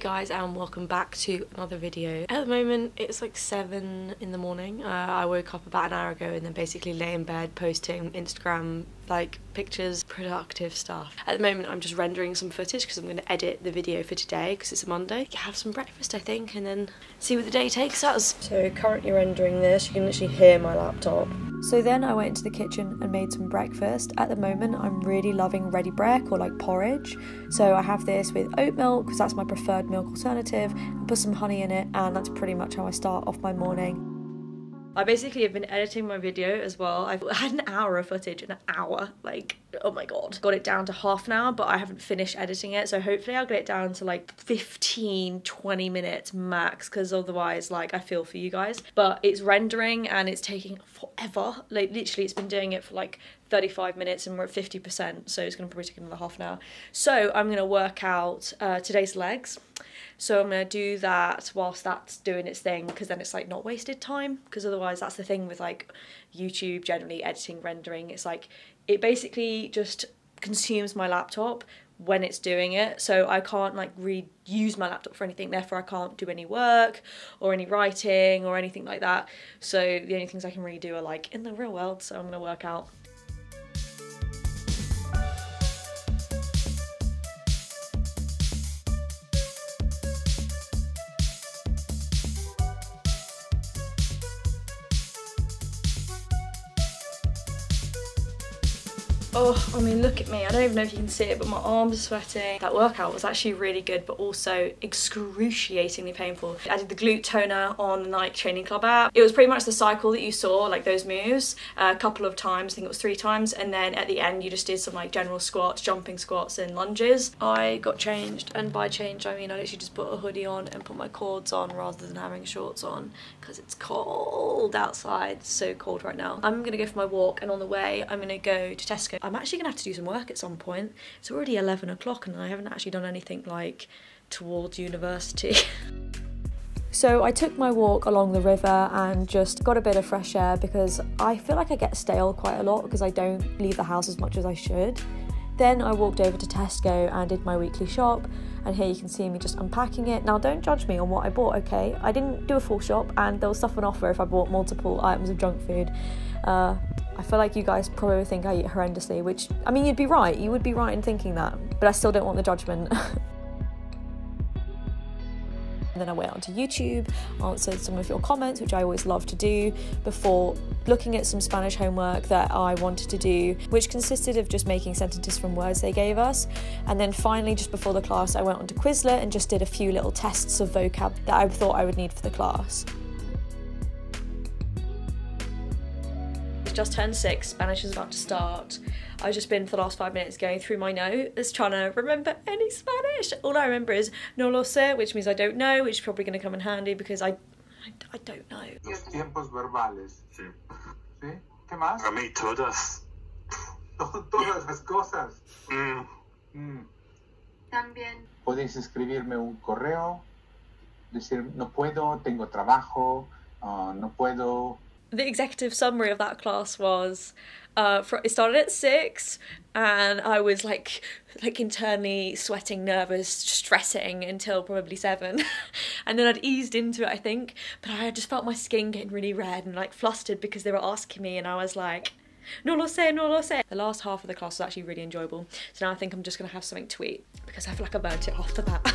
guys, and welcome back to another video. At the moment it's like 7 in the morning. I woke up about an hour ago and then basically lay in bed posting Instagram like pictures, productive stuff. At the moment I'm just rendering some footage because I'm going to edit the video for today because it's a Monday. Have some breakfast I think and then see where the day takes us. So currently rendering this, you can literally hear my laptop. So then I went into the kitchen and made some breakfast. At the moment I'm really loving ready brek or like porridge. So I have this with oat milk because that's my preferred milk alternative, and put some honey in it, and that's pretty much how I start off my morning. I basically have been editing my video as well. I've had an hour of footage, an hour, like, oh my god. Got it down to half an hour, but I haven't finished editing it, so hopefully I'll get it down to like 15-20 minutes max, because otherwise, like, I feel for you guys. But it's rendering and it's taking forever. Like, literally, it's been doing it for like 35 minutes and we're at 50%, so it's gonna probably take another half an hour. So I'm gonna work out today's legs. So I'm going to do that whilst that's doing its thing, because then it's like not wasted time, because otherwise that's the thing with like YouTube generally, editing, rendering, it's like it basically just consumes my laptop when it's doing it, so I can't like use my laptop for anything, therefore I can't do any work or any writing or anything like that. So the only things I can really do are like in the real world, so I'm going to work out. Oh, I mean, look at me. I don't even know if you can see it, but my arms are sweating. That workout was actually really good, but also excruciatingly painful. I did the glute toner on the Nike Training Club app. It was pretty much the cycle that you saw, like those moves, a couple of times. I think it was 3 times. And then at the end, you just did some like general squats, jumping squats and lunges. I got changed, and by changed, I mean I literally just put a hoodie on and put my cords on rather than having shorts on, because it's cold outside. It's so cold right now. I'm gonna go for my walk, and on the way, I'm gonna go to Tesco. I'm actually gonna have to do some work at some point. It's already 11 o'clock and I haven't actually done anything like towards university. So I took my walk along the river and just got a bit of fresh air, because I feel like I get stale quite a lot because I don't leave the house as much as I should. Then I walked over to Tesco and did my weekly shop, and here you can see me just unpacking it. Now don't judge me on what I bought, okay? I didn't do a full shop, and there was stuff on offer if I bought multiple items of junk food. I feel like you guys probably think I eat horrendously, which, I mean, you'd be right. You would be right in thinking that, but I still don't want the judgment. And then I went onto YouTube, answered some of your comments, which I always love to do, before looking at some Spanish homework that I wanted to do, which consisted of just making sentences from words they gave us. And then finally, just before the class, I went onto Quizlet and just did a few little tests of vocab that I thought I would need for the class. Just turned 6, Spanish is about to start. I've just been for the last 5 minutes going through my notes trying to remember any Spanish. All I remember is no lo sé, which means I don't know, which is probably going to come in handy because I don't know. Los tiempos verbales. Sí. ¿Sí? ¿Qué más? Para mí todas. Todas las cosas. También. Podéis escribirme un correo, decir no puedo, tengo trabajo, no puedo. The executive summary of that class was, it started at 6 and I was like internally sweating, nervous, stressing until probably 7. And then I'd eased into it, I think, but I just felt my skin getting really red and like flustered because they were asking me, and I was like, no lo sé, no lo sé. The last half of the class was actually really enjoyable. So now I think I'm just gonna have something to eat because I feel like I burnt it after that.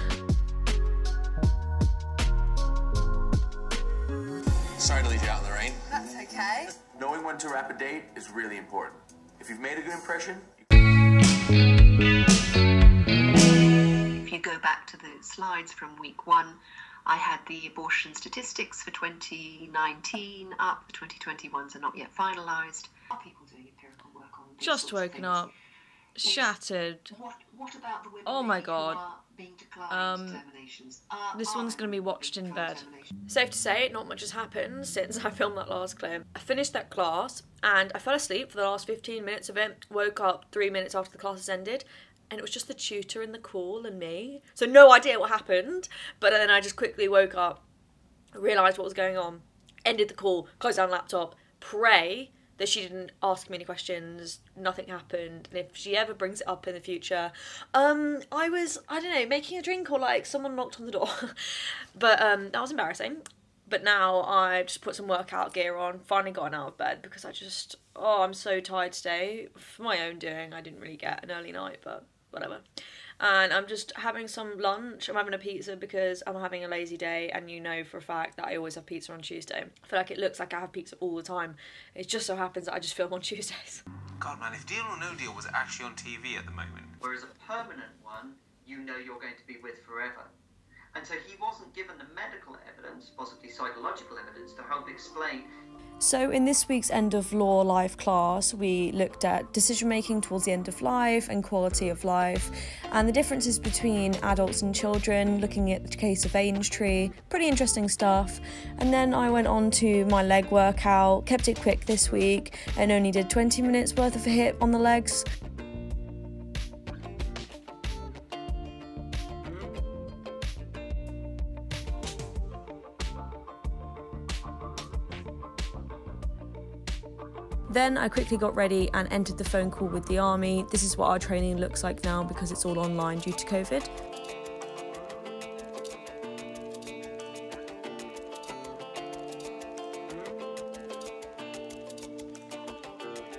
Sorry to leave you out in the rain. That's okay. Knowing when to wrap a date is really important. If you've made a good impression... If you go back to the slides from week 1, I had the abortion statistics for 2019 up. The 2021s are not yet finalised. Are people doing empirical work on these Just sorts of woken things? up, shattered. What about the women Oh my who God. are being declined determinations? This one's going to be watched in bed. Safe to say, not much has happened since I filmed that last clip. I finished that class and I fell asleep for the last 15 minutes of it, woke up 3 minutes after the class has ended, and it was just the tutor in the call and me. So no idea what happened, but then I just quickly woke up, realised what was going on, ended the call, closed down the laptop, pray that she didn't ask me any questions, nothing happened, and if she ever brings it up in the future, I was, I don't know, making a drink or like someone knocked on the door. But that was embarrassing. But now I've just put some workout gear on, finally gotten out of bed because I just, I'm so tired today. For my own doing, I didn't really get an early night, but whatever. And I'm just having some lunch. I'm having a pizza because I'm having a lazy day, and you know for a fact that I always have pizza on Tuesday. I feel like it looks like I have pizza all the time. It just so happens that I just film on Tuesdays. God, man, if Deal or No Deal was actually on TV at the moment. Whereas a permanent one, you know you're going to be with forever. And so he wasn't given the medical evidence, possibly psychological evidence, to help explain. So in this week's End of Law Life class, we looked at decision making towards the end of life and quality of life, and the differences between adults and children, looking at the case of Aintree. Pretty interesting stuff. And then I went on to my leg workout, kept it quick this week, and only did 20 minutes worth of HIIT on the legs. Then I quickly got ready and entered the phone call with the army. This is what our training looks like now because it's all online due to COVID.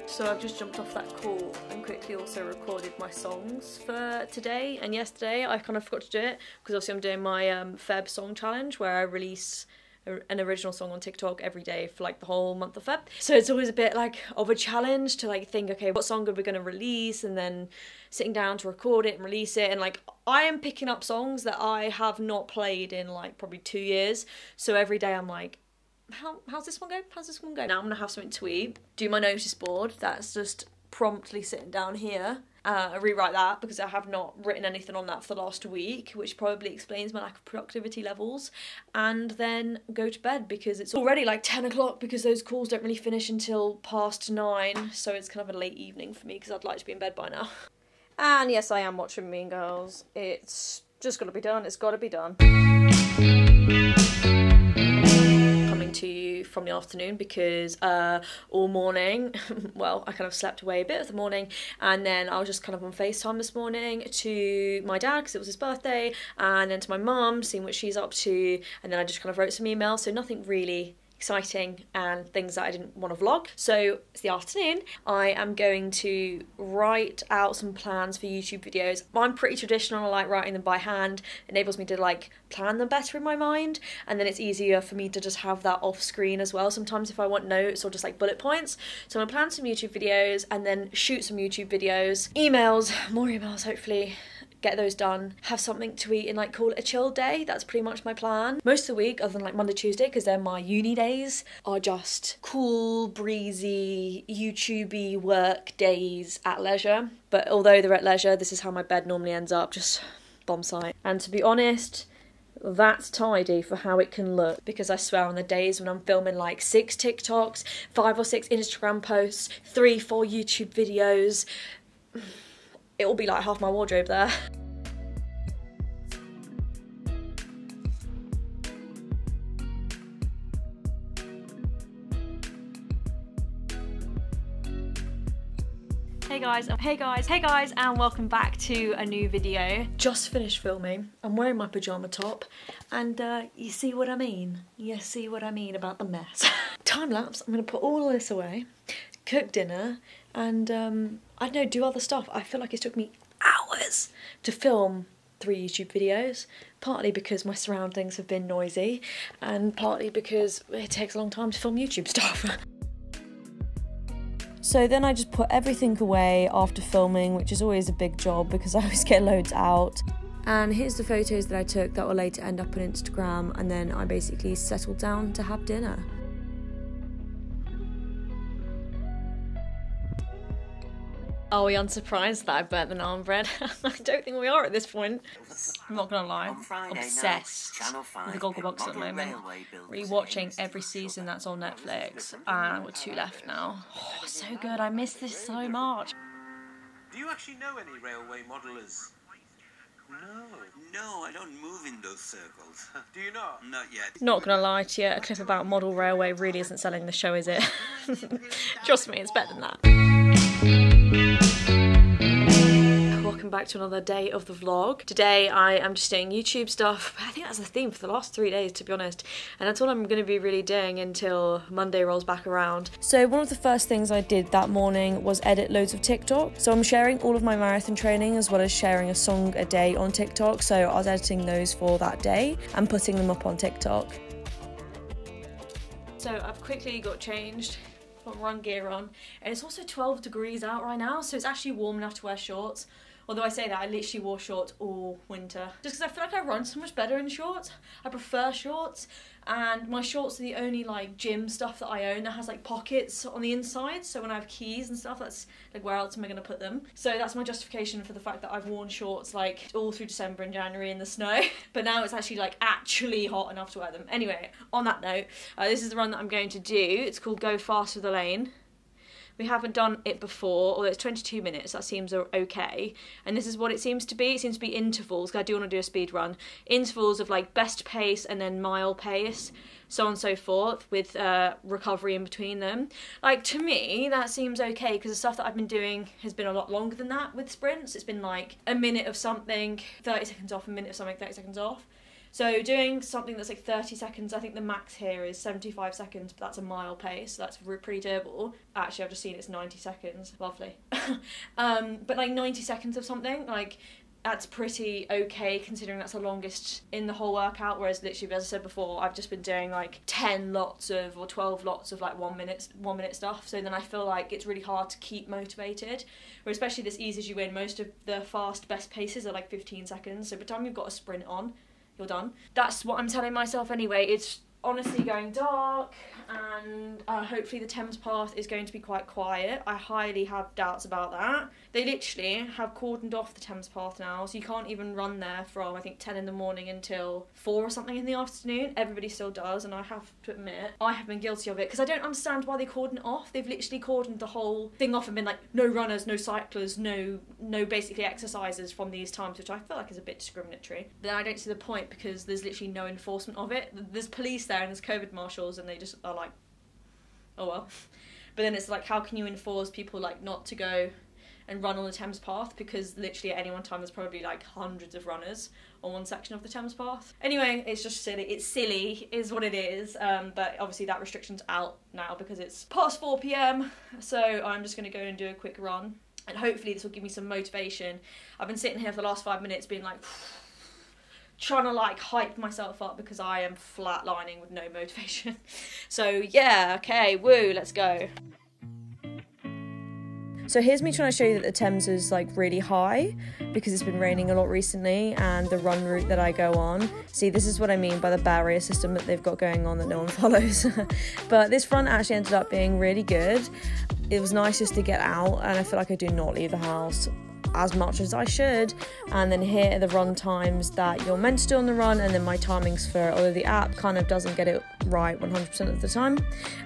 So I've just jumped off that call and quickly also recorded my songs for today and yesterday. I kind of forgot to do it because obviously I'm doing my Feb song challenge where I release an original song on TikTok every day for like the whole month of Feb. So it's always a bit like of a challenge to like think, okay, what song are we going to release, and then sitting down to record it and release it. And like I am picking up songs that I have not played in like probably 2 years. So every day I'm like, how's this one go? How's this one go? Now I'm going to have something to eat, do my notice board. That's just promptly sitting down here. Rewrite that because I have not written anything on that for the last week, which probably explains my lack of productivity levels, and then go to bed because it's already like 10 o'clock because those calls don't really finish until past 9, so it's kind of a late evening for me because I'd like to be in bed by now. And yes, I am watching Mean Girls. It's just got to be done. It's got to be done. To you from the afternoon because all morning, well, I kind of slept away a bit of the morning, and then I was just kind of on FaceTime this morning to my dad because it was his birthday, and then to my mum, seeing what she's up to, and then I just kind of wrote some emails, so nothing really exciting and things that I didn't want to vlog. So it's the afternoon. I am going to write out some plans for YouTube videos. I'm pretty traditional. I like writing them by hand. It enables me to like plan them better in my mind, and then it's easier for me to just have that off screen as well sometimes if I want notes or just like bullet points. So I'm gonna plan some YouTube videos and then shoot some YouTube videos, emails, more emails hopefully, get those done, have something to eat and like call it a chill day. That's pretty much my plan. Most of the week, other than like Monday, Tuesday, because they're my uni days, are just cool, breezy, YouTubey work days at leisure. But although they're at leisure, this is how my bed normally ends up, just bomb site. And to be honest, that's tidy for how it can look, because I swear on the days when I'm filming like 6 TikToks, 5 or 6 Instagram posts, 3, 4 YouTube videos, it will be like half my wardrobe there. Hey guys, and welcome back to a new video. Just finished filming. I'm wearing my pyjama top, and you see what I mean? You see what I mean about the mess. Time lapse, I'm gonna put all of this away, cook dinner, and I don't know, do other stuff. I feel like it took me hours to film 3 YouTube videos, partly because my surroundings have been noisy, and partly because it takes a long time to film YouTube stuff. So then I just put everything away after filming, which is always a big job because I always get loads out. And here's the photos that I took that will later end up on Instagram, and then I basically settled down to have dinner. Are we unsurprised that I burnt the naan bread? I don't think we are at this point. I'm not gonna lie, obsessed with the Gogglebox at the moment. Rewatching every season that's on Netflix, and I've got 2 left now. Oh, so good, I miss this so much. Do you actually know any railway modelers? No, I don't move in those circles. Do you not? Not yet. Not gonna lie to you, a clip about model railway really isn't selling the show, is it? Trust me, it's better than that. Welcome back to another day of the vlog. Today I am just doing YouTube stuff. I think that's the theme for the last 3 days, to be honest, and that's all I'm going to be really doing until Monday rolls back around. So one of the first things I did that morning was edit loads of TikTok. So I'm sharing all of my marathon training as well as sharing a song a day on TikTok. So I was editing those for that day and putting them up on TikTok. So I've quickly got changed, got run gear on, and it's also 12 degrees out right now, so it's actually warm enough to wear shorts. Although I say that, I literally wore shorts all winter. Just because I feel like I run so much better in shorts. I prefer shorts, and my shorts are the only like gym stuff that I own that has like pockets on the inside, so when I have keys and stuff, that's like, where else am I going to put them? So that's my justification for the fact that I've worn shorts like all through December and January in the snow, but now it's actually like actually hot enough to wear them. Anyway, on that note, this is the run that I'm going to do. It's called Go Faster the Lane. We haven't done it before, although it's 22 minutes, that seems okay. And this is what it seems to be. It seems to be intervals, because I do want to do a speed run. Intervals of like best pace and then mile pace, so on and so forth, with recovery in between them. Like, to me, that seems okay, because the stuff that I've been doing has been a lot longer than that with sprints. It's been like a minute of something, 30 seconds off, a minute of something, 30 seconds off. So doing something that's like 30 seconds, I think the max here is 75 seconds, but that's a mile pace, so that's pretty doable. Actually, I've just seen it's 90 seconds. Lovely. But like 90 seconds of something, like, that's pretty okay considering that's the longest in the whole workout, whereas literally, as I said before, I've just been doing like 10 lots of, or 12 lots of like 1 minute stuff, so then I feel like it's really hard to keep motivated, where especially this eases you in. Most of the fast best paces are like 15 seconds, so by the time you've got a sprint on, you're done. That's what I'm telling myself anyway. It's honestly going dark, and hopefully the Thames path is going to be quite quiet. I highly have doubts about that. They literally have cordoned off the Thames path now, so you can't even run there from, I think, 10 in the morning until 4 or something in the afternoon. Everybody still does, and I have to admit, I have been guilty of it, because I don't understand why they cordon it off. They've literally cordoned the whole thing off and been like, no runners, no cyclers, no basically exercises from these times, which I feel like is a bit discriminatory. But then I don't see the point, because there's literally no enforcement of it. There's police there and there's COVID marshals, and they just are like, oh well. But then it's like, how can you enforce people like not to go and run on the Thames path, because literally at any one time there's probably like hundreds of runners on one section of the Thames path. Anyway, it's just silly. It's silly is what it is, but obviously that restriction's out now because it's past 4 PM, so I'm just going to go and do a quick run, and hopefully this will give me some motivation. I've been sitting here for the last 5 minutes being like trying to like hype myself up, because I am flatlining with no motivation. So yeah, okay, woo, let's go. So here's me trying to show you that the Thames is like really high, because it's been raining a lot recently, and the run route that I go on. See, this is what I mean by the barrier system that they've got going on that no one follows. But this run actually ended up being really good. It was nice just to get out, and I feel like I do not leave the house as much as I should. And then here are the run times that you're meant to do on the run, and then my timings for, although the app kind of doesn't get it right 100% of the time.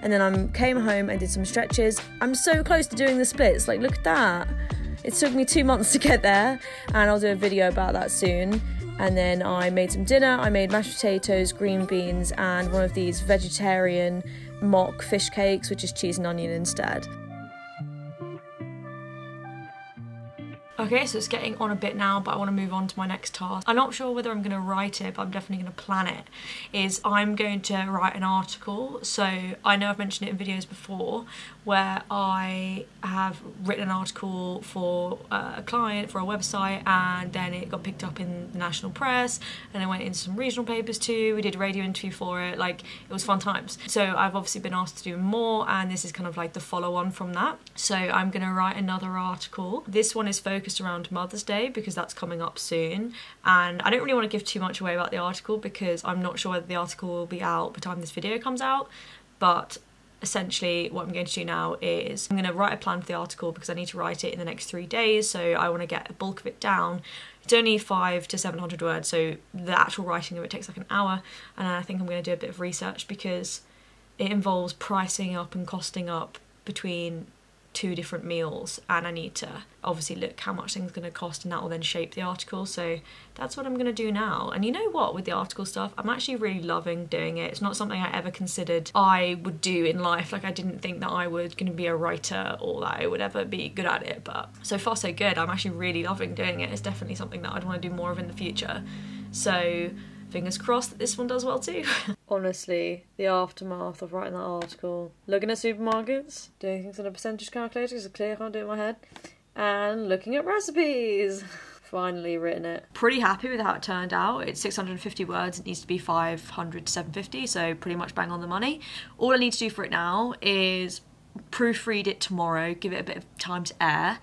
And then I came home and did some stretches. I'm so close to doing the splits, like look at that. It took me 2 months to get there, and I'll do a video about that soon. And then I made some dinner. I made mashed potatoes, green beans, and one of these vegetarian mock fish cakes, which is cheese and onion instead. Okay, so it's getting on a bit now, but I want to move on to my next task. I'm not sure whether I'm going to write it, but I'm definitely going to plan it. I'm going to write an article. So I know I've mentioned it in videos before, where I have written an article for a client for a website, and then it got picked up in the national press, and it went into some regional papers too. We did a radio interview for it. Like, it was fun times. So I've obviously been asked to do more, and this is kind of like the follow-on from that. So I'm going to write another article. This one is focused around Mother's Day, because that's coming up soon, and I don't really want to give too much away about the article, because I'm not sure whether the article will be out by the time this video comes out. But essentially what I'm going to do now is I'm going to write a plan for the article, because I need to write it in the next 3 days, so I want to get a bulk of it down. It's only 500 to 700 words, so the actual writing of it takes like an hour, and I think I'm going to do a bit of research, because it involves pricing up and costing up between 2 different meals, and I need to obviously look how much things are going to cost, and that will then shape the article. So that's what I'm going to do now. And you know what, with the article stuff, I'm actually really loving doing it. It's not something I ever considered I would do in life. Like, I didn't think that I was going to be a writer or that I would ever be good at it, but so far so good. I'm actually really loving doing it. It's definitely something that I'd want to do more of in the future. So fingers crossed that this one does well too. Honestly, the aftermath of writing that article, looking at supermarkets, doing things on a percentage calculator because it's clear I can't do it in my head, and looking at recipes. Finally written it. Pretty happy with how it turned out. It's 650 words, it needs to be 500 to 750, so pretty much bang on the money. All I need to do for it now is proofread it tomorrow, give it a bit of time to air,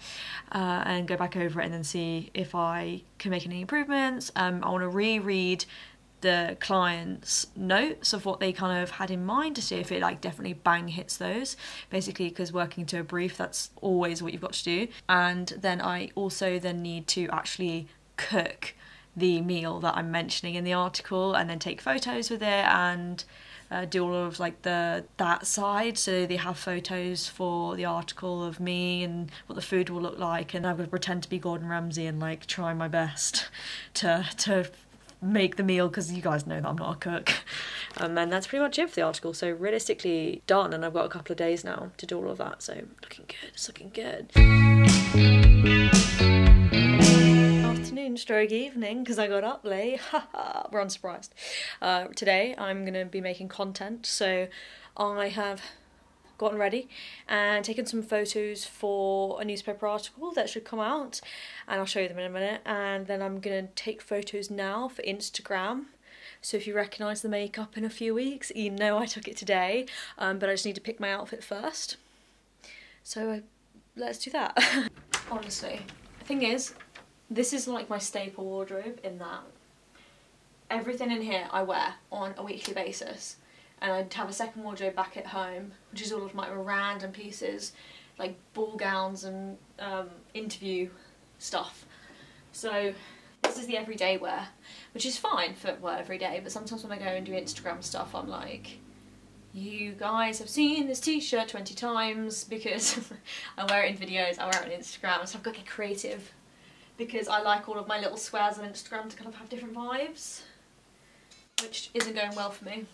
and go back over it and then see if I can make any improvements. I want to reread the client's notes of what they kind of had in mind to see if it like definitely bang hits those, basically, because working to a brief, that's always what you've got to do. And then I also then need to actually cook the meal that I'm mentioning in the article, and then take photos with it, and do all of like that side, so they have photos for the article of me and what the food will look like, and I would pretend to be Gordon Ramsay and like try my best to make the meal, because you guys know that I'm not a cook. And that's pretty much it for the article, so realistically done, and I've got a couple of days now to do all of that, so looking good, it's looking good. Afternoon stroke evening, because I got up late. Haha, we're unsurprised. Today I'm going to be making content, so I have gotten ready and taken some photos for a newspaper article that should come out, and I'll show you them in a minute. And then I'm going to take photos now for Instagram, so if you recognise the makeup in a few weeks, you know I took it today, but I just need to pick my outfit first, so let's do that. Honestly, the thing is, this is like my staple wardrobe, in that everything in here I wear on a weekly basis. And I'd have a second wardrobe back at home, which is all of my random pieces, like ball gowns and interview stuff. So this is the everyday wear, which is fine for every day, but sometimes when I go and do Instagram stuff, I'm like, you guys have seen this t-shirt 20 times, because I wear it in videos, I wear it on Instagram, so I've got to get creative, because I like all of my little squares on Instagram to kind of have different vibes, which isn't going well for me.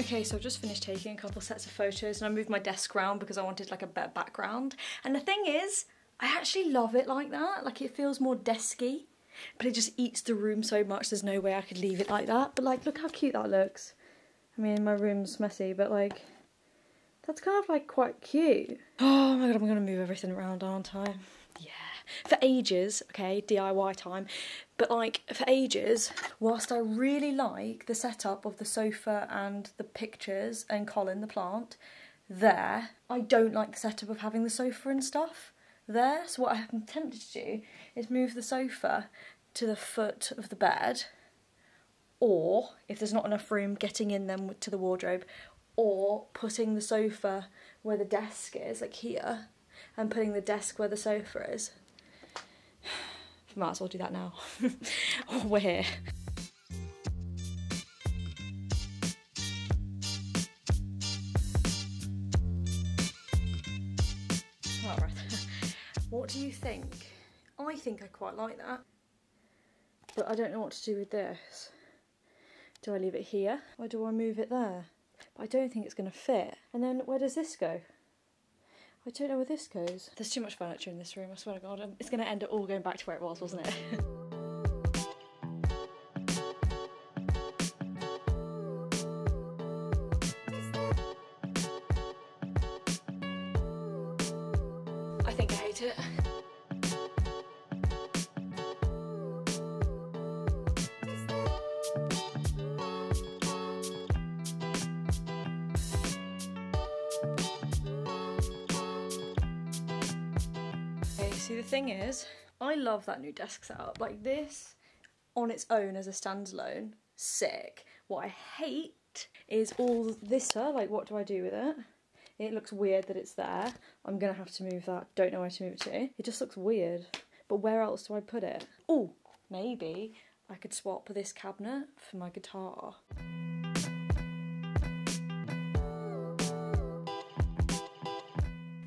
Okay, so I've just finished taking a couple sets of photos, and I moved my desk around because I wanted like a better background. And the thing is, I actually love it like that. Like, it feels more desky, but it just eats the room so much, there's no way I could leave it like that. But like, look how cute that looks. I mean, my room's messy, but like, that's kind of like quite cute. Oh my god, I'm gonna move everything around, aren't I? Yeah. For ages, okay, DIY time, but like for ages, whilst I really like the setup of the sofa and the pictures and Colin the plant there, I don't like the setup of having the sofa and stuff there. So what I'm tempted to do is move the sofa to the foot of the bed, or if there's not enough room, getting in them to the wardrobe, or putting the sofa where the desk is, like here, and putting the desk where the sofa is. Might as well do that now. Oh, we're here. Alright. What do you think? I think I quite like that, but I don't know what to do with this. Do I leave it here, or do I move it there? But I don't think it's going to fit. And then where does this go? I don't know where this goes. There's too much furniture in this room, I swear to God. It's going to end up all going back to where it was, wasn't it? I think I hate it. see, the thing is, I love that new desk setup. Like, this on its own as a standalone, sick. What I hate is all this stuff. Like, what do I do with it? It looks weird that it's there. I'm gonna have to move that. Don't know where to move it to. It just looks weird. But where else do I put it? Oh, maybe I could swap this cabinet for my guitar.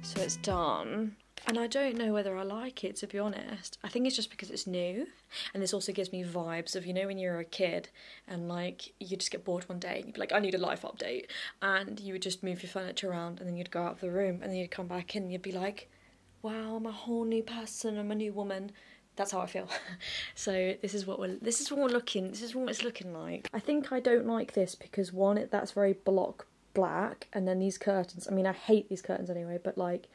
So it's done. And I don't know whether I like it, to be honest. I think it's just because it's new. And this also gives me vibes of, you know, when you're a kid and, like, you just get bored one day and you'd be like, I need a life update. And you would just move your furniture around and then you'd go out of the room and then you'd come back in and you'd be like, wow, I'm a whole new person, I'm a new woman. That's how I feel. So this is what it's looking like. I think I don't like this because, one, that's very block black, and then these curtains, I mean, I hate these curtains anyway, but, like,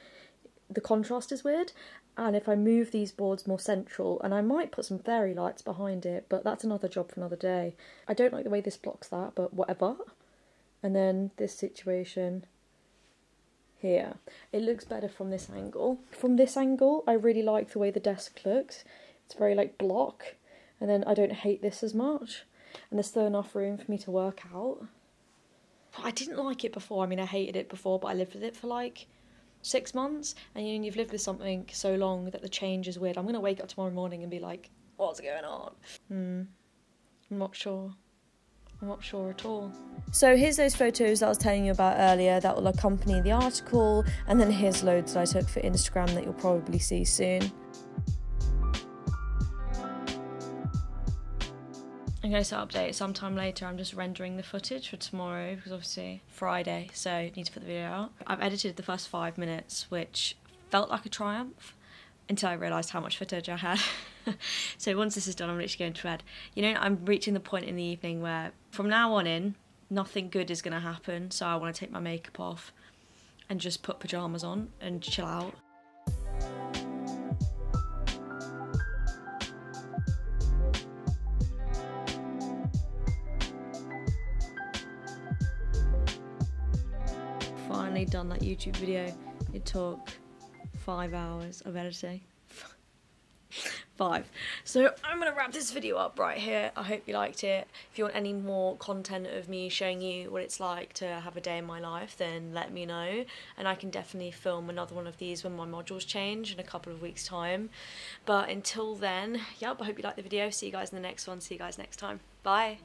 the contrast is weird. And if I move these boards more central, and I might put some fairy lights behind it, but that's another job for another day. I don't like the way this blocks that, but whatever. And then this situation here, it looks better from this angle. From this angle, I really like the way the desk looks. It's very, like, block, and then I don't hate this as much, and there's still enough room for me to work out. I didn't like it before. I mean, I hated it before, but I lived with it for, like, 6 months, and you know, you've lived with something so long that the change is weird. I'm gonna wake up tomorrow morning and be like, what's going on? I'm not sure. I'm not sure at all. So here's those photos that I was telling you about earlier that will accompany the article, and then here's loads that I took for Instagram that you'll probably see soon. Okay, so update sometime later. I'm just rendering the footage for tomorrow because obviously Friday, so I need to put the video out. I've edited the first 5 minutes, which felt like a triumph until I realised how much footage I had. So once this is done, I'm literally going to bed. You know, I'm reaching the point in the evening where from now on in, nothing good is going to happen, so I want to take my makeup off and just put pyjamas on and chill out. Finally done that YouTube video. It took 5 hours of editing. 5. So I'm gonna wrap this video up right here. I hope you liked it. If you want any more content of me showing you what it's like to have a day in my life, then let me know, and I can definitely film another one of these when my modules change in a couple of weeks' time. But until then, yep, I hope you liked the video. See you guys in the next one. See you guys next time. Bye.